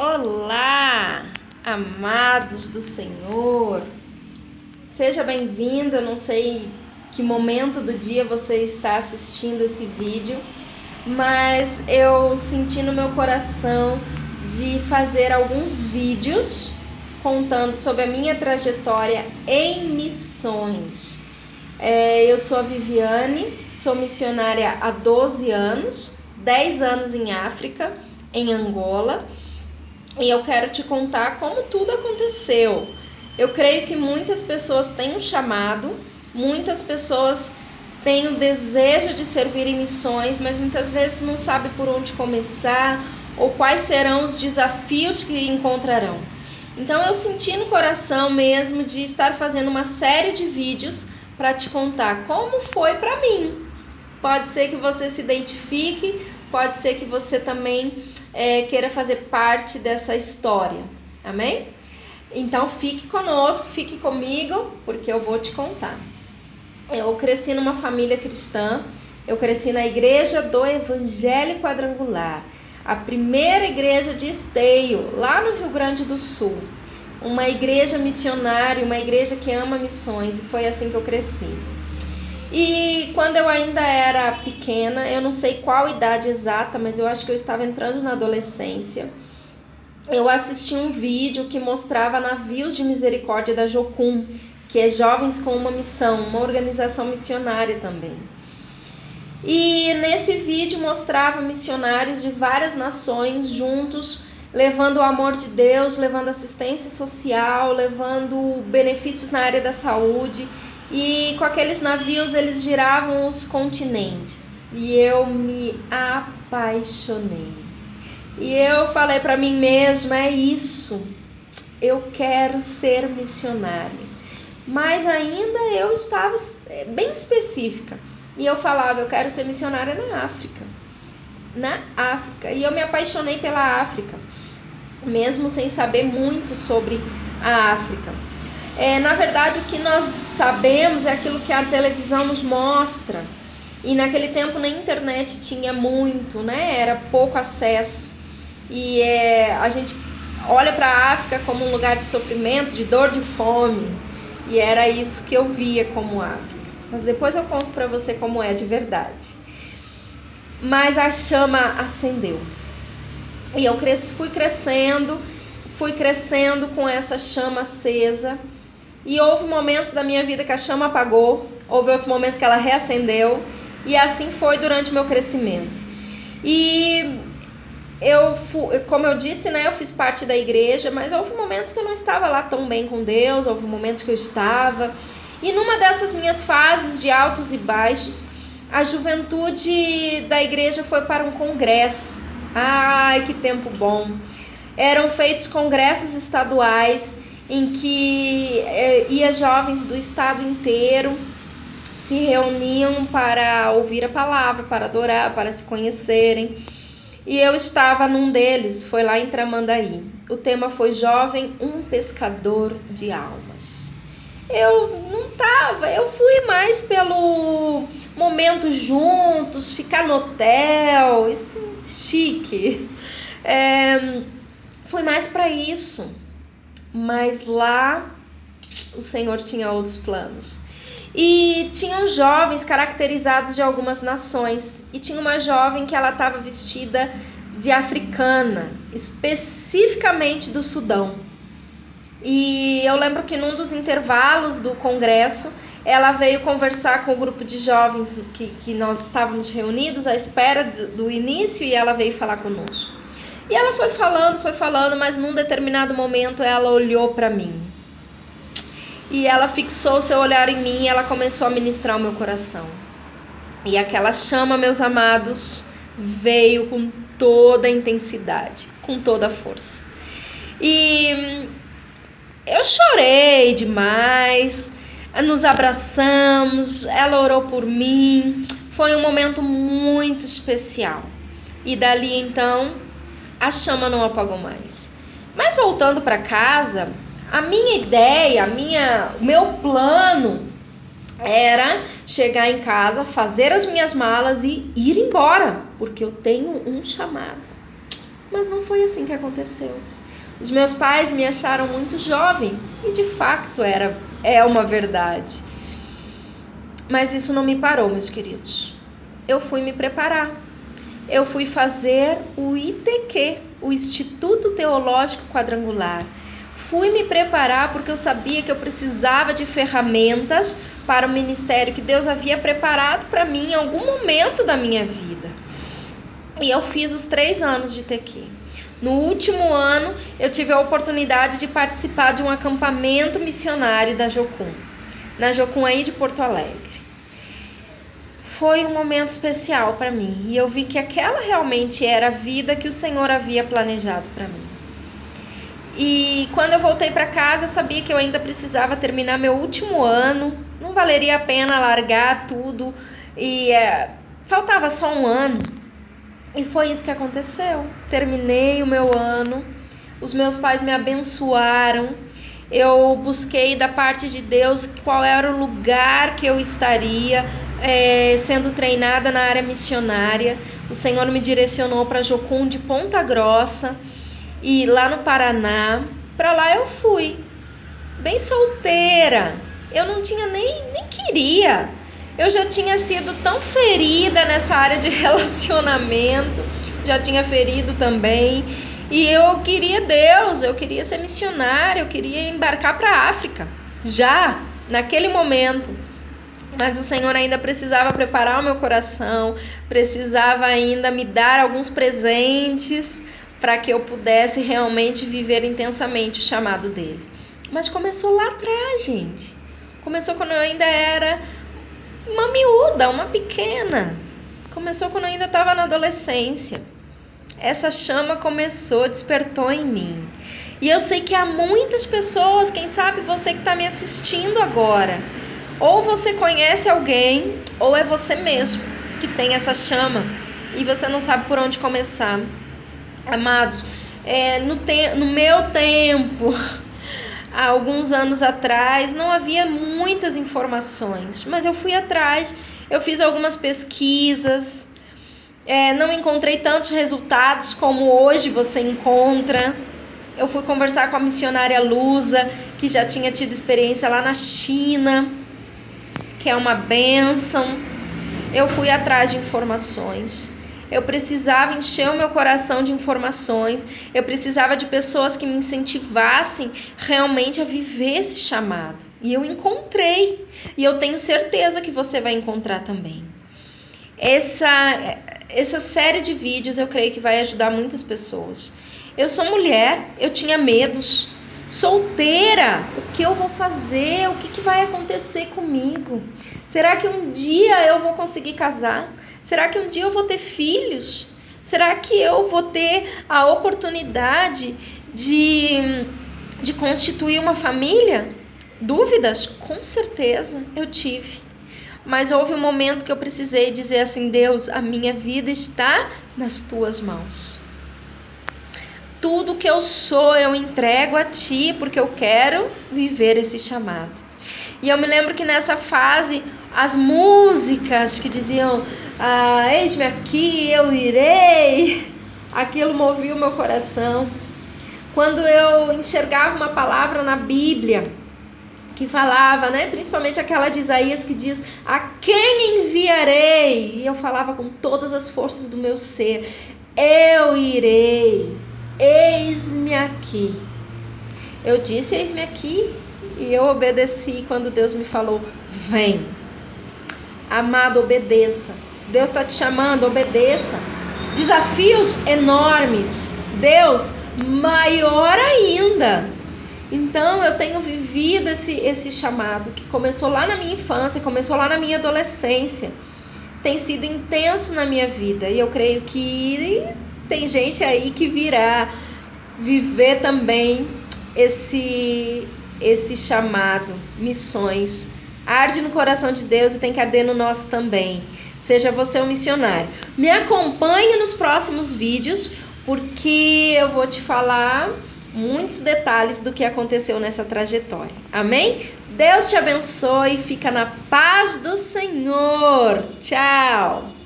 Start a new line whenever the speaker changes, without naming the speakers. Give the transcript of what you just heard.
Olá, amados do Senhor, seja bem-vindo. Eu não sei que momento do dia você está assistindo esse vídeo, mas eu senti no meu coração de fazer alguns vídeos contando sobre a minha trajetória em missões. Eu sou a Viviane, sou missionária há 12 anos, 10 anos em África, em Angola. E eu quero te contar como tudo aconteceu. Eu creio que muitas pessoas têm um chamado, muitas pessoas têm o desejo de servir em missões, mas muitas vezes não sabem por onde começar ou quais serão os desafios que encontrarão. Então eu senti no coração mesmo de estar fazendo uma série de vídeos para te contar como foi para mim. Pode ser que você se identifique, pode ser que você também queira fazer parte dessa história, amém? Então fique conosco, fique comigo, porque eu vou te contar. Eu cresci numa família cristã, eu cresci na igreja do Evangelho Quadrangular, a primeira igreja de Esteio, lá no Rio Grande do Sul, uma igreja missionária, uma igreja que ama missões, e foi assim que eu cresci. E quando eu ainda era pequena, eu não sei qual idade exata, mas eu acho que eu estava entrando na adolescência, eu assisti um vídeo que mostrava Navios de Misericórdia da Jocum, que é Jovens com uma Missão, uma organização missionária também. E nesse vídeo mostrava missionários de várias nações juntos, levando o amor de Deus, levando assistência social, levando benefícios na área da saúde. E com aqueles navios eles giravam os continentes. E eu me apaixonei. E eu falei para mim mesma, é isso. Eu quero ser missionária. Mas ainda eu estava bem específica. E eu falava, eu quero ser missionária na África. Na África. E eu me apaixonei pela África, mesmo sem saber muito sobre a África. Na verdade, o que nós sabemos é aquilo que a televisão nos mostra. E naquele tempo na internet tinha muito, né? Era pouco acesso. E a gente olha para a África como um lugar de sofrimento, de dor, de fome. E era isso que eu via como África. Mas depois eu conto para você como é de verdade. Mas a chama acendeu. E eu fui crescendo com essa chama acesa. E houve momentos da minha vida que a chama apagou, houve outros momentos que ela reacendeu, e assim foi durante o meu crescimento. E como eu disse, né, eu fiz parte da igreja, mas houve momentos que eu não estava lá tão bem com Deus, houve momentos que eu estava. E numa dessas minhas fases de altos e baixos, a juventude da igreja foi para um congresso. Ai, que tempo bom! Eram feitos congressos estaduais, em que ia jovens do estado inteiro, se reuniam para ouvir a palavra, para adorar, para se conhecerem. E eu estava num deles, foi lá em Tramandaí. O tema foi Jovem, um pescador de almas. Eu fui mais pelo momento juntos, ficar no hotel, isso chique. Fui mais para isso. Mas lá o Senhor tinha outros planos. E tinham jovens caracterizados de algumas nações. E tinha uma jovem que ela estava vestida de africana, especificamente do Sudão. E eu lembro que num dos intervalos do congresso, ela veio conversar com o grupo de jovens que nós estávamos reunidos à espera do início, e ela veio falar conosco. E ela foi falando, mas num determinado momento ela olhou para mim. E ela fixou seu olhar em mim e ela começou a ministrar o meu coração. E aquela chama, meus amados, veio com toda a intensidade, com toda a força. E eu chorei demais, nos abraçamos, ela orou por mim. Foi um momento muito especial. E dali então a chama não apagou mais. Mas voltando para casa, a minha ideia, o meu plano era chegar em casa, fazer as minhas malas e ir embora, porque eu tenho um chamado. Mas não foi assim que aconteceu. Os meus pais me acharam muito jovem, e de fato é uma verdade. Mas isso não me parou, meus queridos. Eu fui me preparar. Eu fui fazer o ITQ, o Instituto Teológico Quadrangular. Fui me preparar porque eu sabia que eu precisava de ferramentas para o ministério que Deus havia preparado para mim em algum momento da minha vida. E eu fiz os 3 anos de ITQ. No último ano, eu tive a oportunidade de participar de um acampamento missionário da Jocum, na Jocum aí de Porto Alegre. Foi um momento especial para mim e eu vi que aquela realmente era a vida que o Senhor havia planejado para mim. E quando eu voltei para casa, eu sabia que eu ainda precisava terminar meu último ano, não valeria a pena largar tudo e faltava só um ano. E foi isso que aconteceu. Terminei o meu ano, os meus pais me abençoaram, eu busquei da parte de Deus qual era o lugar que eu estaria sendo treinada na área missionária. O Senhor me direcionou para Jocum de Ponta Grossa e lá no Paraná. Para lá eu fui, bem solteira, eu não tinha nem queria. Eu já tinha sido tão ferida nessa área de relacionamento, já tinha ferido também. E eu queria Deus, eu queria ser missionária, eu queria embarcar para a África, já naquele momento. Mas o Senhor ainda precisava preparar o meu coração, precisava ainda me dar alguns presentes para que eu pudesse realmente viver intensamente o chamado dele. Mas começou lá atrás, gente. Começou quando eu ainda era uma miúda, uma pequena. Começou quando eu ainda estava na adolescência. Essa chama começou, despertou em mim. E eu sei que há muitas pessoas, quem sabe você que está me assistindo agora, ou você conhece alguém, ou é você mesmo que tem essa chama e você não sabe por onde começar. Amados, no meu tempo, há alguns anos atrás, não havia muitas informações, mas eu fui atrás, eu fiz algumas pesquisas, não encontrei tantos resultados como hoje você encontra. Eu fui conversar com a missionária Lusa, que já tinha tido experiência lá na China, que é uma bênção. Eu fui atrás de informações. Eu precisava encher o meu coração de informações. Eu precisava de pessoas que me incentivassem realmente a viver esse chamado. E eu encontrei. E eu tenho certeza que você vai encontrar também. Essa série de vídeos eu creio que vai ajudar muitas pessoas. Eu sou mulher, eu tinha medos. Solteira, o que eu vou fazer? O que vai acontecer comigo? Será que um dia eu vou conseguir casar? Será que um dia eu vou ter filhos? Será que eu vou ter a oportunidade de constituir uma família? Dúvidas? Com certeza eu tive. Mas houve um momento que eu precisei dizer assim: Deus, a minha vida está nas tuas mãos. Tudo que eu sou eu entrego a ti, porque eu quero viver esse chamado. E eu me lembro que nessa fase, as músicas que diziam, eis-me aqui, eu irei, aquilo movia o meu coração. Quando eu enxergava uma palavra na Bíblia, que falava, principalmente aquela de Isaías que diz, a quem enviarei? E eu falava com todas as forças do meu ser, eu irei. Eis-me aqui. Eu disse eis-me aqui e eu obedeci quando Deus me falou, vem. Amado, obedeça. Se Deus está te chamando, obedeça. Desafios enormes. Deus, maior ainda. Então eu tenho vivido esse chamado que começou lá na minha infância, começou lá na minha adolescência. Tem sido intenso na minha vida e eu creio que tem gente aí que virá viver também esse chamado, missões. Arde no coração de Deus e tem que arder no nosso também. Seja você um missionário. Me acompanhe nos próximos vídeos, porque eu vou te falar muitos detalhes do que aconteceu nessa trajetória. Amém? Deus te abençoe, fica na paz do Senhor. Tchau!